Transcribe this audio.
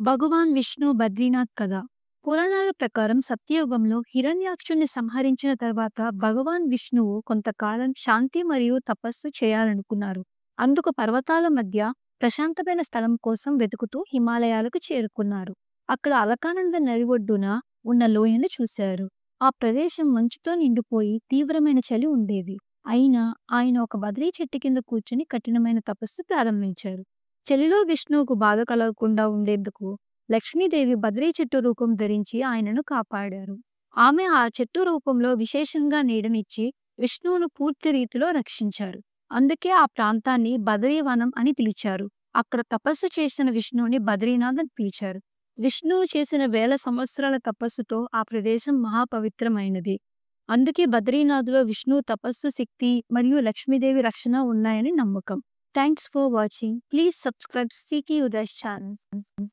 భగవాన్ విష్ణు బద్రీనాథ్ కథ. పురాణాల ప్రకారం సత్యయుగంలో హిరణ్యాక్షుణ్ణి సంహరించిన తర్వాత భగవాన్ విష్ణువు కొంతకాలం శాంతి మరియు తపస్సు చేయాలనుకున్నారు. అందుకు పర్వతాల మధ్య ప్రశాంతమైన స్థలం కోసం వెతుకుతూ హిమాలయాలకు చేరుకున్నారు. అక్కడ అలకానంద నది ఒడ్డున ఉన్న లోయను చూశారు. ఆ ప్రదేశం మంచుతో నిండిపోయి తీవ్రమైన చలి ఉండేది. అయినా ఆయన ఒక బద్రీ చెట్టు కింద కూర్చుని కఠినమైన తపస్సు ప్రారంభించారు. చలిలో విష్ణువుకు బాధ కలగకుండా ఉండేందుకు లక్ష్మీదేవి బద్రీ చెట్టు రూపం ధరించి ఆయనను కాపాడారు. ఆమె ఆ చెట్టు రూపంలో విశేషంగా నీడనిచ్చి విష్ణువును పూర్తి రీతిలో రక్షించారు. అందుకే ఆ ప్రాంతాన్ని బదరీవనం అని పిలిచారు. అక్కడ తపస్సు చేసిన విష్ణువుని బద్రీనాథ్ అని పిలిచారు. విష్ణువు చేసిన వేల సంవత్సరాల తపస్సుతో ఆ ప్రదేశం మహాపవిత్రమైనది. అందుకే బద్రీనాథ్లో విష్ణువు తపస్సు శక్తి మరియు లక్ష్మీదేవి రక్షణ ఉన్నాయని నమ్మకం. Thanks for watching. Please subscribe to CK Udas channel.